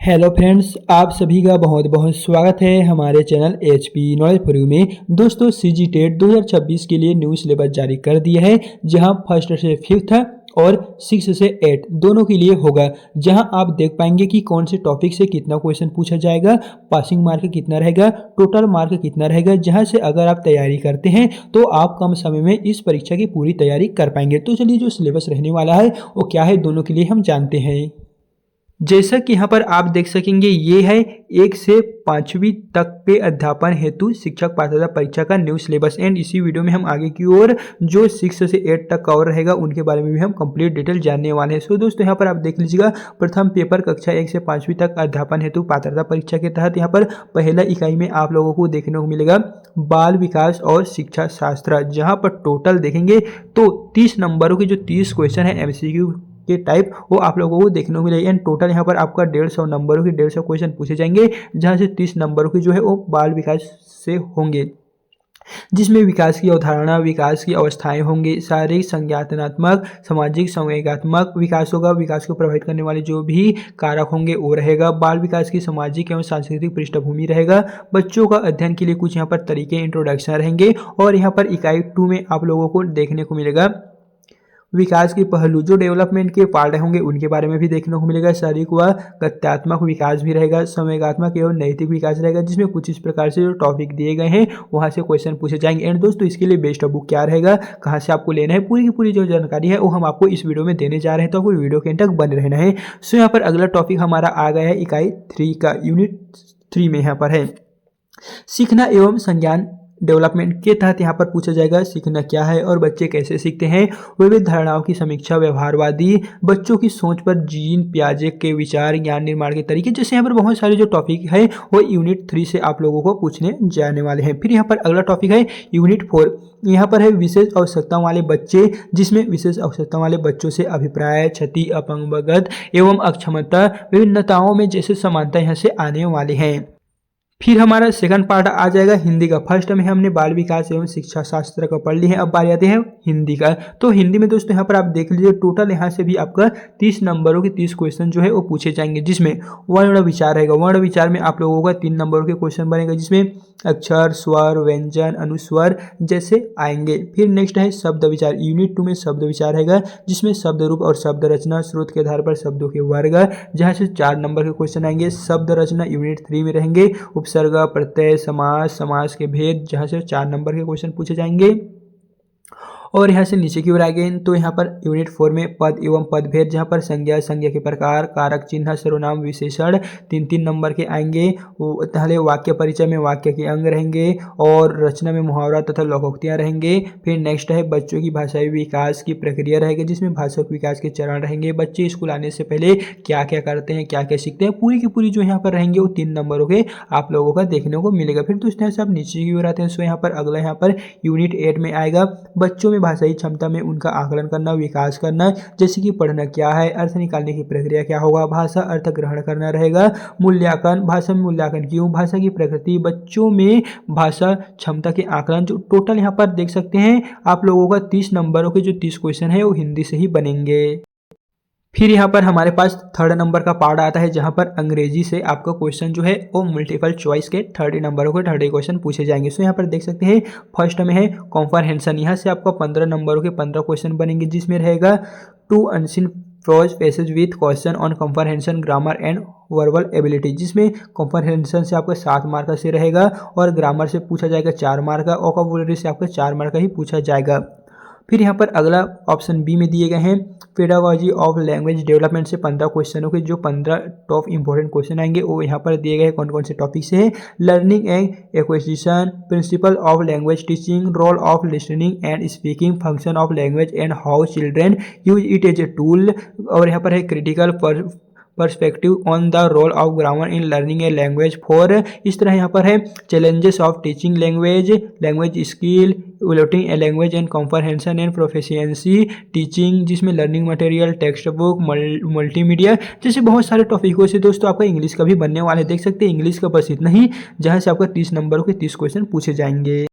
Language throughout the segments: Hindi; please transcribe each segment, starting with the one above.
हेलो फ्रेंड्स, आप सभी का बहुत बहुत स्वागत है हमारे channel HP knowledge for you में। दोस्तों CG टेट 2026 के लिए न्यू सिलेबस जारी कर दिया है, जहां फर्स्ट से फिफ्थ और 6 से 8 दोनों के लिए होगा। जहां आप देख पाएंगे कि कौन से टॉपिक से कितना क्वेश्चन पूछा जाएगा, पासिंग मार्क कितना रहेगा, टोटल मार्क कितना रहेगा। जहां से अगर आप तैयारी करते हैं तो आप कम समय में इस परीक्षा की पूरी तैयारी कर पाएंगे। तो चलिए, जो सिलेबस रहने वाला है वो क्या है दोनों के लिए हम जानते हैं। जैसा कि यहाँ पर आप देख सकेंगे, ये है 1 से 5वीं तक पे अध्यापन हेतु शिक्षक पात्रता परीक्षा का न्यू सिलेबस। एंड इसी वीडियो में हम आगे की ओर जो 6 से 8 तक कवर रहेगा उनके बारे में भी हम कंप्लीट डिटेल जानने वाले हैं। सो दोस्तों, यहाँ पर आप देख लीजिएगा, प्रथम पेपर कक्षा 1 से 5वीं तक अध्यापन हेतु पात्रता परीक्षा के तहत यहाँ पर पहला इकाई में आप लोगों को देखने को मिलेगा बाल विकास और शिक्षा शास्त्र। जहाँ पर टोटल देखेंगे तो 30 नंबरों के जो 30 क्वेश्चन है MCQ के टाइप, वो आप लोगों को देखने को मिलेगा। एंड टोटल यहाँ पर आपका 150 नंबरों के 150 क्वेश्चन पूछे जाएंगे, जहाँ से 30 नंबरों की जो है वो बाल विकास से होंगे, जिसमें विकास की अवधारणा, विकास की अवस्थाएं होंगी, शारीरिक, संज्ञानात्मक, सामाजिक, संवेगात्मक विकास होगा। विकास को प्रभावित करने वाले जो भी कारक होंगे वो रहेगा। बाल विकास की सामाजिक एवं सांस्कृतिक पृष्ठभूमि रहेगा। बच्चों का अध्ययन के लिए कुछ यहाँ पर तरीके, इंट्रोडक्शन रहेंगे। और यहाँ पर इकाई 2 में आप लोगों को देखने को मिलेगा विकास के पहलू, जो डेवलपमेंट के पार्ट होंगे उनके बारे में भी देखने को मिलेगा। शारीरिक व गत्यात्मक विकास भी रहेगा। संवेगात्मक एवं नैतिक विकास रहेगा, जिसमें कुछ इस प्रकार से जो टॉपिक दिए गए हैं वहां से क्वेश्चन पूछे जाएंगे। एंड दोस्तों, इसके लिए बेस्ट बुक क्या रहेगा, कहाँ से आपको लेना है, पूरी की पूरी जो जानकारी है वो हम आपको इस वीडियो में देने जा रहे हैं, तो आपको वीडियो के एंड तक बने रहना है। सो यहाँ पर अगला टॉपिक हमारा आ गया है इकाई 3 का, यूनिट 3 में यहाँ पर है सीखना एवं संज्ञान डेवलपमेंट के तहत यहाँ पर पूछा जाएगा सीखना क्या है और बच्चे कैसे सीखते हैं, विविध धारणाओं की समीक्षा, व्यवहारवादी, बच्चों की सोच पर जीन पियाजे के विचार, ज्ञान निर्माण के तरीके। जैसे यहाँ पर बहुत सारे जो टॉपिक है वो यूनिट 3 से आप लोगों को पूछने जाने वाले हैं। फिर यहाँ पर अगला टॉपिक है यूनिट 4। यहाँ पर है विशेष आवश्यकताओं वाले बच्चे, जिसमें विशेष आवश्यकताओं वाले बच्चों से अभिप्राय, क्षति, अपंगत एवं अक्षमता, विभिन्नताओं में जैसे समानता यहाँ से आने वाले हैं। फिर हमारा सेकंड पार्ट आ जाएगा हिंदी का। फर्स्ट में हमने बाल विकास एवं शिक्षा शास्त्र का पढ़ लिया है, अब बारी आते हैं हिंदी का। तो हिंदी में दोस्तों यहाँ पर आप देख लीजिए, टोटल यहाँ से भी आपका 30 नंबरों के 30 क्वेश्चन जो है वो पूछे जाएंगे, जिसमें वर्ण विचार रहेगा। वर्ण विचार में आप लोगों का 3 नंबरों के क्वेश्चन बनेगा, जिसमें अक्षर, स्वर, व्यंजन, अनुस्वर जैसे आएंगे। फिर नेक्स्ट है शब्द विचार। यूनिट 2 में शब्द विचार रहेगा, जिसमें शब्द रूप और शब्द रचना, स्रोत के आधार पर शब्दों के वर्ग, जहाँ से 4 नंबर के क्वेश्चन आएंगे। शब्द रचना यूनिट 3 में रहेंगे। उपसर्ग, प्रत्यय, समास, समास के भेद, जहां से 4 नंबर के क्वेश्चन पूछे जाएंगे। और यहाँ से नीचे की ओर आ गए तो यहाँ पर यूनिट 4 में पद एवं पदभेद, जहाँ पर संज्ञा, संज्ञा के प्रकार, कारक चिन्ह, सर्वनाम, विशेषण 3-3 नंबर के आएंगे। पहले वाक्य परिचय में वाक्य के अंग रहेंगे और रचना में मुहावरा तथा लोकोक्तियाँ रहेंगे। फिर नेक्स्ट है बच्चों की भाषाई विकास की प्रक्रिया रहेगी, जिसमें भाषा विकास के चरण रहेंगे। बच्चे स्कूल आने से पहले क्या क्या करते हैं, क्या क्या सीखते हैं, पूरी की पूरी जो यहाँ पर रहेंगे वो 3 नंबरों के आप लोगों का देखने को मिलेगा। फिर दोस्तों यहाँ से आप नीचे की ओर आते हैं। सो यहाँ पर अगला यहाँ पर यूनिट 8 में आएगा बच्चों भाषाई क्षमता में उनका आकलन करना, विकास करना, जैसे कि पढ़ना क्या है, अर्थ निकालने की प्रक्रिया क्या होगा, भाषा अर्थ ग्रहण करना रहेगा, मूल्यांकन, भाषा में मूल्यांकन क्यों, भाषा की प्रकृति, बच्चों में भाषा क्षमता के आकलन। जो टोटल यहाँ पर देख सकते हैं आप लोगों का 30 नंबरों के जो 30 क्वेश्चन है वो हिंदी से ही बनेंगे। फिर यहाँ पर हमारे पास 3rd नंबर का पार्ट आता है, जहाँ पर अंग्रेजी से आपका क्वेश्चन जो है वो मल्टीपल चॉइस के 30 नंबरों के 30 क्वेश्चन पूछे जाएंगे। सो यहाँ पर देख सकते हैं फर्स्ट में है कॉम्प्रहेंशन। यहाँ से आपका 15 नंबरों के 15 क्वेश्चन बनेंगे, जिसमें रहेगा 2 unseen prose passage with question on comprehension, grammar and verbal ability, जिसमें कॉम्प्रहेंशन से आपका 7 मार्क से रहेगा और ग्रामर से पूछा जाएगा 4 मार्क का, वोकैबुलरी से आपका 4 मार्क का ही पूछा जाएगा। फिर यहाँ पर अगला ऑप्शन बी में दिए गए हैं पेडागोजी ऑफ लैंग्वेज डेवलपमेंट से 15 क्वेश्चनों के जो 15 टॉप इंपॉर्टेंट क्वेश्चन आएंगे वो यहाँ पर दिए गए कौन कौन से टॉपिक से है। Learning and acquisition, principle of language teaching, role of listening and speaking, function of language and how children use it as a tool. और यहाँ पर है critical perspective on the role of grammar in learning a language 4। इस तरह यहाँ पर है challenges of teaching language, language skill, evaluating a language and comprehension and proficiency teaching, जिसमें learning material, text book, multimedia जैसे बहुत सारे टॉपिकों से दोस्तों आपका इंग्लिश का भी बनने वाले देख सकते हैं। इंग्लिश का बस इतना ही, जहाँ से आपका 30 नंबरों के 30 क्वेश्चन पूछे जाएंगे।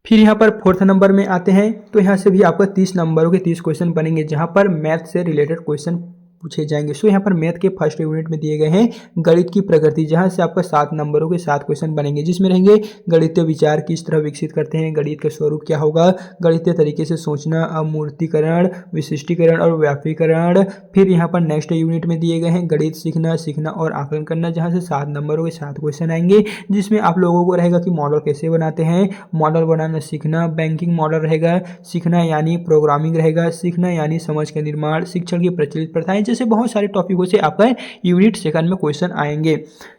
फिर यहाँ पर 4th नंबर में आते हैं तो यहाँ से भी आपका 30 नंबरों के 30 क्वेश्चन बनेंगे, जहाँ पर मैथ से रिलेटेड क्वेश्चन पूछे जाएंगे। सो यहाँ पर मैथ के फर्स्ट यूनिट में दिए गए हैं गणित की प्रकृति, जहाँ से आपका 7 नंबरों के 7 क्वेश्चन बनेंगे, जिसमें रहेंगे गणितीय विचार किस तरह विकसित करते हैं, गणित का स्वरूप क्या होगा, गणितीय तरीके से सोचना, अमूर्तीकरण, विशिष्टीकरण और व्यापीकरण। फिर यहाँ पर नेक्स्ट यूनिट में दिए गए हैं गणित सीखना और आकलन करना, जहाँ से 7 नंबरों के 7 क्वेश्चन आएंगे, जिसमें आप लोगों को रहेगा कि मॉडल कैसे बनाते हैं, मॉडल बनाना सीखना, बैंकिंग मॉडल रहेगा, सीखना यानी प्रोग्रामिंग रहेगा, सीखना यानी समझ का निर्माण, शिक्षण की प्रचलित प्रथाएं, जैसे बहुत सारे टॉपिकों से आपका यूनिट सेकंड में क्वेश्चन आएंगे।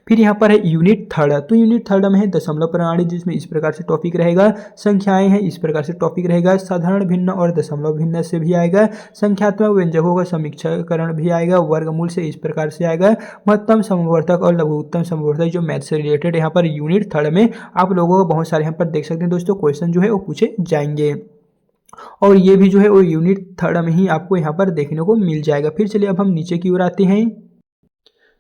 फिर यहाँ पर है यूनिट थर्ड, तो यूनिट थर्ड में है दशमलव प्रणाली, जिसमें इस प्रकार से टॉपिक रहेगा, संख्याएं हैं इस प्रकार से टॉपिक रहेगा, साधारण भिन्न और दशमलव भिन्न से भी आएगा, संख्यात्मक व्यंजकों का समीक्षाकरण भी आएगा, वर्गमूल से इस प्रकार से आएगा, महत्तम समवर्तक और लघुत्तम समवर्तक, जो मैथ से रिलेटेड यहाँ पर यूनिट थर्ड में आप लोगों को बहुत सारे यहाँ पर देख सकते हैं दोस्तों क्वेश्चन जो है वो पूछे जाएंगे, और ये भी जो है वो यूनिट थर्ड में ही आपको यहाँ पर देखने को मिल जाएगा। फिर चलिए अब हम नीचे की ओर आते हैं।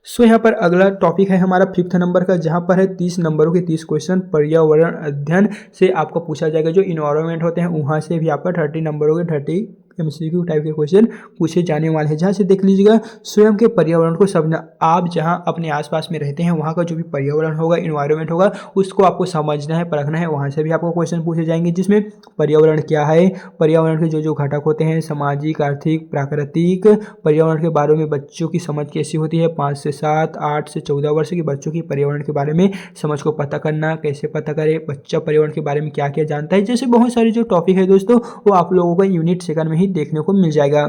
सो यहाँ पर अगला टॉपिक है हमारा 5th नंबर का, जहाँ पर है 30 नंबरों के 30 क्वेश्चन पर्यावरण अध्ययन से आपको पूछा जाएगा। जो इन्वायरमेंट होते हैं वहाँ से भी आपका 30 नंबरों के 30 MCQ टाइप के क्वेश्चन पूछे जाने वाले हैं, जहाँ से देख लीजिएगा स्वयं के पर्यावरण को समझना। आप जहाँ अपने आसपास में रहते हैं वहाँ का जो भी पर्यावरण होगा, इन्वायरमेंट होगा, उसको आपको समझना है, परखना है, वहाँ से भी आपको क्वेश्चन पूछे जाएंगे, जिसमें पर्यावरण क्या है, पर्यावरण के जो घटक होते हैं, सामाजिक, आर्थिक, प्राकृतिक, पर्यावरण के बारे में बच्चों की समझ कैसी होती है, 5 से 7, 8 से 14 वर्ष के बच्चों की पर्यावरण के बारे में समझ को पता करना, कैसे पता करें, बच्चा पर्यावरण के बारे में क्या क्या जानता है, जैसे बहुत सारे जो टॉपिक है दोस्तों वो आप लोगों को यूनिट सेकंड में ही देखने को मिल जाएगा।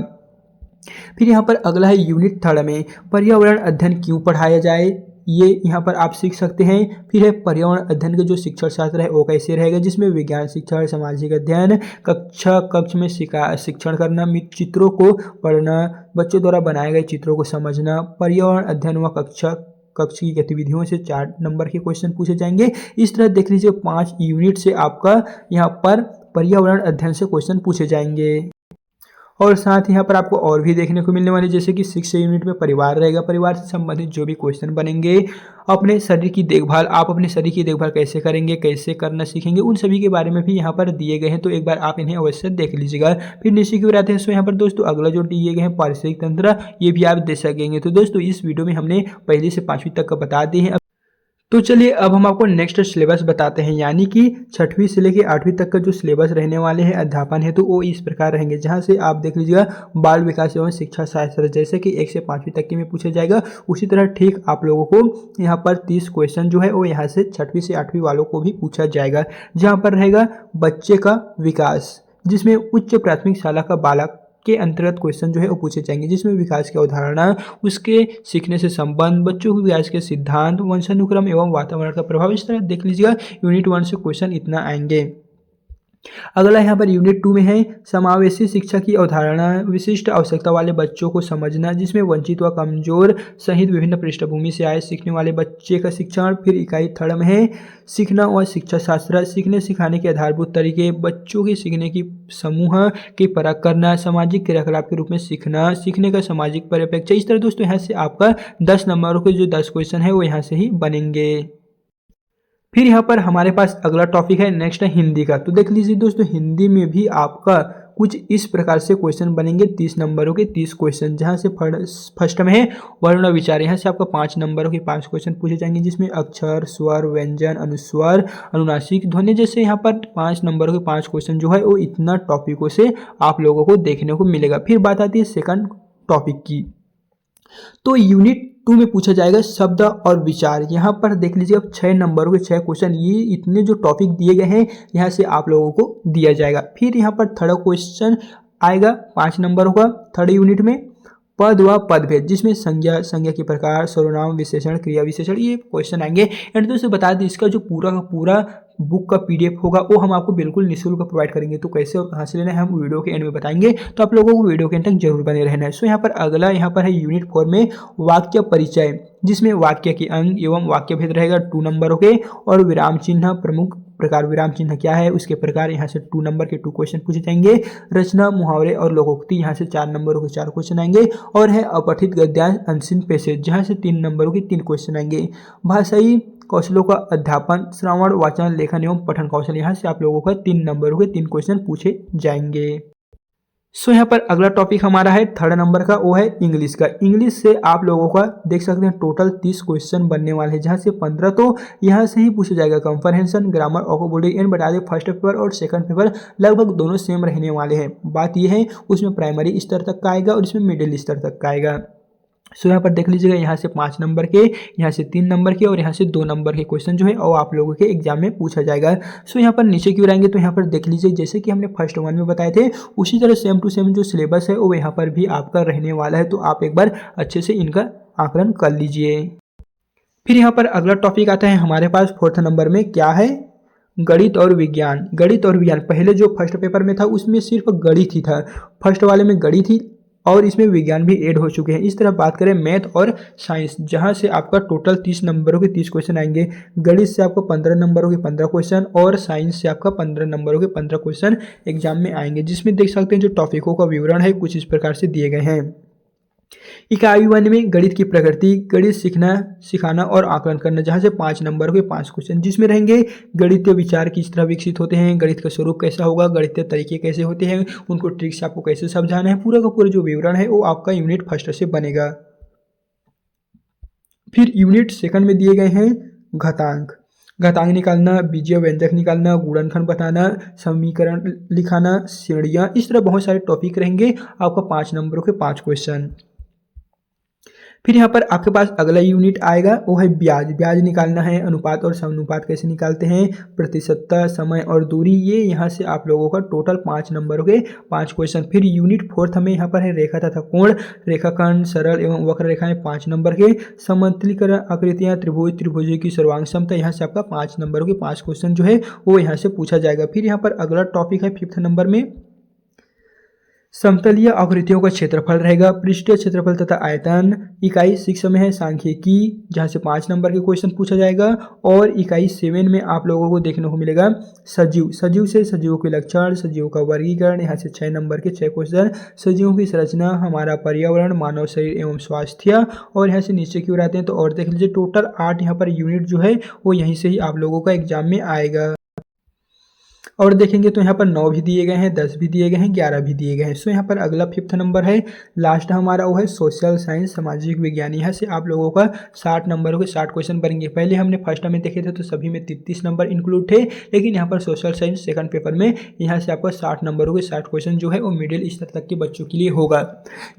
फिर यहाँ पर अगला है यूनिट थर्ड में पर्यावरण अध्ययन क्यों पढ़ाया जाए, ये यहाँ पर आप सीख सकते हैं। फिर है पर्यावरण अध्ययन के जो शिक्षण शास्त्र है वो कैसे रहेगा, जिसमें विज्ञान शिक्षण, सामाजिक अध्ययन, कक्ष में शिक्षण करना, चित्रों को पढ़ना, बच्चों द्वारा बनाए गए चित्रों को समझना, पर्यावरण अध्ययन व कक्ष की गतिविधियों से 4 नंबर के क्वेश्चन पूछे जाएंगे। इस तरह देख लीजिए 5 यूनिट से आपका यहाँ पर पर्यावरण अध्ययन से क्वेश्चन पूछे जाएंगे। और साथ ही यहाँ पर आपको और भी देखने को मिलने वाले, जैसे कि 6 यूनिट में परिवार रहेगा, परिवार से संबंधित जो भी क्वेश्चन बनेंगे, अपने शरीर की देखभाल, आप अपने शरीर की देखभाल कैसे करेंगे, कैसे करना सीखेंगे, उन सभी के बारे में भी यहाँ पर दिए गए हैं, तो एक बार आप इन्हें अवश्य देख लीजिएगा। फिर नीचे की ओर आते हैं। सो यहाँ पर दोस्तों अगला जो दिए गए हैं पारिस्थितिक तंत्र, ये भी आप देख सकेंगे। तो दोस्तों इस वीडियो में हमने पहली से 5वीं तक का बता दिए हैं। तो चलिए अब हम आपको नेक्स्ट सिलेबस बताते हैं, यानी कि 6वीं से लेकर 8वीं तक का जो सिलेबस रहने वाले हैं अध्यापन हेतु, वो इस प्रकार रहेंगे, जहां से आप देख लीजिएगा बाल विकास एवं शिक्षा शास्त्र, जैसे कि 1 से 5वीं तक के में पूछा जाएगा, उसी तरह ठीक आप लोगों को यहाँ पर 30 क्वेश्चन जो है वो यहाँ से 6वीं से 8वीं वालों को भी पूछा जाएगा, जहाँ पर रहेगा बच्चे का विकास, जिसमें उच्च प्राथमिक शाला का बालक के अंतर्गत क्वेश्चन जो है वो पूछे जाएंगे, जिसमें विकास की अवधारणा, उसके सीखने से संबंध, बच्चों के विकास के सिद्धांत, वंशानुक्रम एवं वातावरण का प्रभाव। इस तरह देख लीजिएगा यूनिट 1 से क्वेश्चन इतना आएंगे। अगला यहाँ पर यूनिट 2 में है समावेशी शिक्षा की अवधारणा, विशिष्ट आवश्यकता वाले बच्चों को समझना, जिसमें वंचित व कमजोर सहित विभिन्न पृष्ठभूमि से आए सीखने वाले बच्चे का शिक्षण। फिर इकाई 3 में है सीखना व शिक्षा शास्त्र, सीखने सिखाने के आधारभूत तरीके, बच्चों के सीखने की समूह की परख करना, सामाजिक क्रियाकलाप के रूप में सीखना, सीखने का सामाजिक परिप्रेक्ष्य। इस तरह दोस्तों यहाँ से आपका 10 नंबरों के जो 10 क्वेश्चन है वो यहाँ से ही बनेंगे। फिर यहाँ पर हमारे पास अगला टॉपिक है नेक्स्ट है हिंदी का। तो देख लीजिए दोस्तों हिंदी में भी आपका कुछ इस प्रकार से क्वेश्चन बनेंगे, 30 नंबरों के 30 क्वेश्चन, जहाँ से फर्स्ट में है वर्ण विचार, यहाँ से आपका 5 नंबरों के 5 क्वेश्चन पूछे जाएंगे, जिसमें अक्षर, स्वर, व्यंजन, अनुस्वर, अनुनासिक ध्वनि, जैसे यहाँ पर 5 नंबरों के 5 क्वेश्चन जो है वो इतना टॉपिकों से आप लोगों को देखने को मिलेगा। फिर बात आती है सेकंड टॉपिक की, तो यूनिट 2 में पूछा जाएगा शब्द और विचार। यहाँ पर देख लीजिए अब 6 नंबरों के 6 क्वेश्चन, ये इतने जो टॉपिक दिए गए हैं यहाँ से आप लोगों को दिया जाएगा। फिर यहाँ पर थर्ड क्वेश्चन आएगा 5 नंबरों का थर्ड यूनिट में, पद व पदभेद, जिसमें संज्ञा के प्रकार, सर्वनाम विशेषण, क्रिया विशेषण, ये क्वेश्चन आएंगे। एंड दोस्तों बता दें इसका जो पूरा का पूरा बुक का PDF होगा वो हम आपको बिल्कुल निःशुल्क प्रोवाइड करेंगे, तो कैसे और कहाँ से लेना है हम वीडियो के एंड में बताएंगे, तो आप लोगों को वीडियो के एंड तक जरूर बने रहना है। सो यहाँ पर अगला यहाँ पर है यूनिट 4 में वाक्य परिचय, जिसमें वाक्य के अंग एवं वाक्य भेद रहेगा 2 नंबरों के, और विराम चिन्ह, प्रमुख प्रकार विराम चिन्ह क्या है उसके प्रकार, यहाँ से 2 नंबर के 2 क्वेश्चन पूछे जाएंगे। रचना, मुहावरे और लोकोक्ति, यहाँ से 4 नंबरों के 4 क्वेश्चन आएंगे। और है अपठित गद्यांश, अनसीन पैसेज, जहाँ से 3 नंबरों के 3 क्वेश्चन आएंगे। भाषाई कौशलों का अध्यापन, श्रवण, वाचन, लेखन एवं पठन कौशल, यहाँ से आप लोगों का 3 नंबरों के 3 क्वेश्चन पूछे जाएंगे। यहाँ पर अगला टॉपिक हमारा है 3rd नंबर का, वो है इंग्लिश का। इंग्लिश से आप लोगों का देख सकते हैं टोटल 30 क्वेश्चन बनने वाले हैं, जहाँ से 15 तो यहाँ से ही पूछा जाएगा। कंप्रहेंशन, ग्रामर, वोकैबुलरी एंड बता दें फर्स्ट पेपर और सेकंड पेपर लगभग दोनों सेम रहने वाले हैं। बात यह है उसमें प्राइमरी स्तर तक का आएगा और इसमें मिडिल स्तर तक का आएगा। यहाँ पर देख लीजिएगा, यहाँ से 5 नंबर के, यहाँ से 3 नंबर के और यहाँ से 2 नंबर के क्वेश्चन जो है और आप लोगों के एग्जाम में पूछा जाएगा। यहाँ पर नीचे क्यों रहेंगे तो यहाँ पर देख लीजिए, जैसे कि हमने फर्स्ट 1 में बताए थे उसी तरह सेम टू सेम जो सिलेबस है वो यहाँ पर भी आपका रहने वाला है। तो आप एक बार अच्छे से इनका आकलन कर लीजिए। फिर यहाँ पर अगला टॉपिक आता है हमारे पास 4th नंबर में, क्या है? गणित और विज्ञान। गणित और विज्ञान पहले जो फर्स्ट पेपर में था उसमें सिर्फ गणित ही था, फर्स्ट वाले में गणित ही और इसमें विज्ञान भी ऐड हो चुके हैं। इस तरह बात करें मैथ और साइंस, जहां से आपका टोटल 30 नंबरों के 30 क्वेश्चन आएंगे। गणित से आपको 15 नंबरों के 15 क्वेश्चन और साइंस से आपका 15 नंबरों के 15 क्वेश्चन एग्जाम में आएंगे, जिसमें देख सकते हैं जो टॉपिकों का विवरण है कुछ इस प्रकार से दिए गए हैं। इकाई 1 में गणित की प्रकृति, गणित सीखना सिखाना और आकलन करना, जहाँ से 5 नंबरों के 5 क्वेश्चन, जिसमें रहेंगे गणितीय विचार किस तरह विकसित होते हैं, गणित का स्वरूप कैसा होगा, गणितीय तरीके कैसे होते हैं, उनको ट्रिक से आपको कैसे समझाना है, पूरा का पूरा जो विवरण है वो आपका यूनिट फर्स्ट से बनेगा। फिर यूनिट 2 में दिए गए हैं घातांक, घातांक निकालना, बीजीय व्यंजक निकालना, गुणनखंड बताना, समीकरण लिखाना, श्रेणियाँ, इस तरह बहुत सारे टॉपिक रहेंगे आपका 5 नंबरों के 5 क्वेश्चन। फिर यहाँ पर आपके पास अगला यूनिट आएगा वो है ब्याज, ब्याज निकालना है, अनुपात और समानुपात कैसे निकालते हैं, प्रतिशतता, समय और दूरी, ये यहाँ से आप लोगों का टोटल 5 नंबरों के 5 क्वेश्चन। फिर यूनिट 4 में यहाँ पर है रेखा तथा कोण, रेखाखंड, सरल एवं वक्र रेखाएं 5 नंबर के, समतलीकरण आकृतियां, त्रिभुज, त्रिभुजों की सर्वांग क्षमता, यहाँ से आपका 5 नंबरों के 5 क्वेश्चन जो है वो यहाँ से पूछा जाएगा। फिर यहाँ पर अगला टॉपिक है 5th नंबर में, समतलीय आकृतियों का क्षेत्रफल रहेगा, पृष्ठीय क्षेत्रफल तथा आयतन। इकाई 6 में है सांख्यिकी, जहाँ से 5 नंबर के क्वेश्चन पूछा जाएगा। और इकाई 7 में आप लोगों को देखने को मिलेगा सजीव, सजीव से सजीवों के लक्षण, सजीवों का वर्गीकरण, यहाँ से 6 नंबर के 6 क्वेश्चन, सजीवों की संरचना, हमारा पर्यावरण, मानव शरीर एवं स्वास्थ्य, और यहाँ से नीचे क्यों आते हैं तो और देख लीजिए टोटल 8 यहाँ पर यूनिट जो है वो यहीं से ही आप लोगों का एग्जाम में आएगा। और देखेंगे तो यहाँ पर 9 भी दिए गए हैं, 10 भी दिए गए हैं, 11 भी दिए गए हैं। यहाँ पर अगला 5th नंबर है, लास्ट हमारा वो है सोशल साइंस, सामाजिक विज्ञान। यहाँ से आप लोगों का 60 नंबरों के 60 क्वेश्चन बनेंगे। पहले हमने फर्स्ट में देखे थे तो सभी में 33 नंबर इंक्लूड थे, लेकिन यहाँ पर सोशल साइंस सेकंड पेपर में यहाँ से आपका 60 नंबरों के 60 क्वेश्चन जो है वो मिडिल स्तर तक के बच्चों के लिए होगा,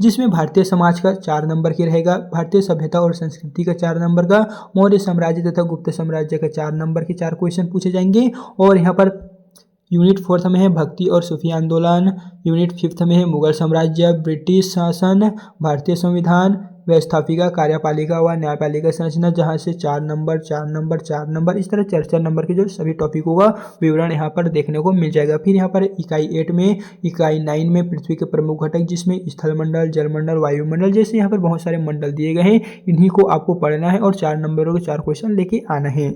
जिसमें भारतीय समाज का 4 नंबर के रहेगा, भारतीय सभ्यता और संस्कृति का 4 नंबर का, मौर्य साम्राज्य तथा गुप्त साम्राज्य का 4 नंबर के 4 क्वेश्चन पूछे जाएंगे। और यहाँ पर यूनिट 4 में है भक्ति और सूफी आंदोलन, यूनिट 5 में है मुगल साम्राज्य, ब्रिटिश शासन, भारतीय संविधान, व्यवस्थापिका, कार्यपालिका व न्यायपालिका संरचना, जहाँ से 4 नंबर 4 नंबर 4 नंबर इस तरह 4 नंबर के जो सभी टॉपिकों का विवरण यहाँ पर देखने को मिल जाएगा। फिर यहाँ पर इकाई 8 में, इकाई 9 में पृथ्वी के प्रमुख घटक, जिसमें स्थलमंडल, जलमंडल, वायुमंडल जैसे यहाँ पर बहुत सारे मंडल दिए गए हैं, इन्हीं को आपको पढ़ना है और 4 नंबरों के 4 क्वेश्चन लेके आना है।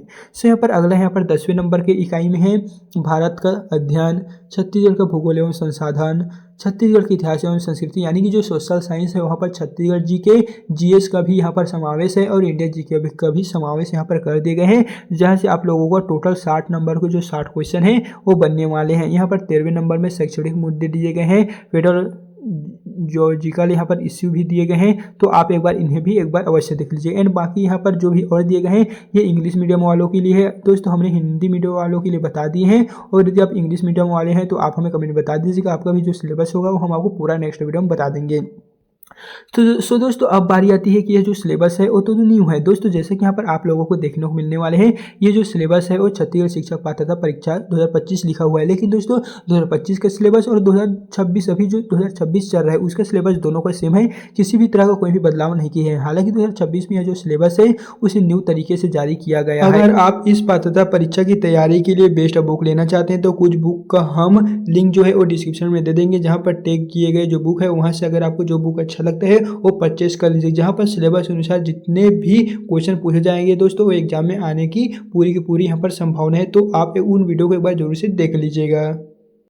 यहाँ पर अगला यहाँ पर 10वें नंबर के इकाई में है भारत का अध्ययन, छत्तीसगढ़ का भूगोल एवं संसाधन, छत्तीसगढ़ के इतिहास एवं संस्कृति, यानी कि जो सोशल साइंस है वहाँ पर छत्तीसगढ़ जी के जीएस का भी यहाँ पर समावेश है और इंडिया जी के का भी समावेश यहाँ पर कर दिए गए हैं, जहाँ से आप लोगों का टोटल 60 नंबर के जो 60 क्वेश्चन हैं वो बनने वाले हैं। यहाँ पर 13वें नंबर में शैक्षणिक मुद्दे दिए गए हैं, फेडरल जियोलॉजिकल यहाँ पर इश्यू भी दिए गए हैं, तो आप एक बार इन्हें भी एक बार अवश्य देख लीजिए। एंड बाकी यहाँ पर जो भी और दिए गए हैं ये इंग्लिश मीडियम वालों के लिए है दोस्तों, हमने हिंदी मीडियम वालों के लिए बता दिए हैं। और यदि आप इंग्लिश मीडियम वाले हैं तो आप हमें कमेंट बता दीजिएगा, आपका भी जो सिलेबस होगा वो हम आपको पूरा नेक्स्ट वीडियो में बता देंगे। तो दोस्तों अब बारी आती है कि ये जो सिलेबस है वो तो न्यू है दोस्तों, जैसे कि यहाँ पर आप लोगों को देखने को मिलने वाले हैं ये जो सिलेबस है वो छत्तीसगढ़ शिक्षक पात्रता परीक्षा 2025 लिखा हुआ है, लेकिन दोस्तों 2025 का सिलेबस और 2026 अभी जो 2026 चल रहा है उसका सिलेबस दोनों का सेम है, किसी भी तरह का कोई भी बदलाव नहीं किया है। हालांकि 2026 में यह जो सिलेबस है उसे न्यू तरीके से जारी किया गया है। अगर आप इस पात्रता परीक्षा की तैयारी के लिए बेस्ट बुक लेना चाहते हैं तो कुछ बुक का हम लिंक जो है वो डिस्क्रिप्शन में दे देंगे, जहाँ पर टैग किए गए जो बुक है वहाँ से अगर आपको जो बुक अच्छा लगता है वो परचेस कर लीजिए, जहाँ पर सिलेबस अनुसार जितने भी क्वेश्चन पूछे जाएंगे दोस्तों वो एग्जाम में आने की पूरी यहाँ पर संभावना है। तो आप उन वीडियो को एक बार जरूर से देख लीजिएगा।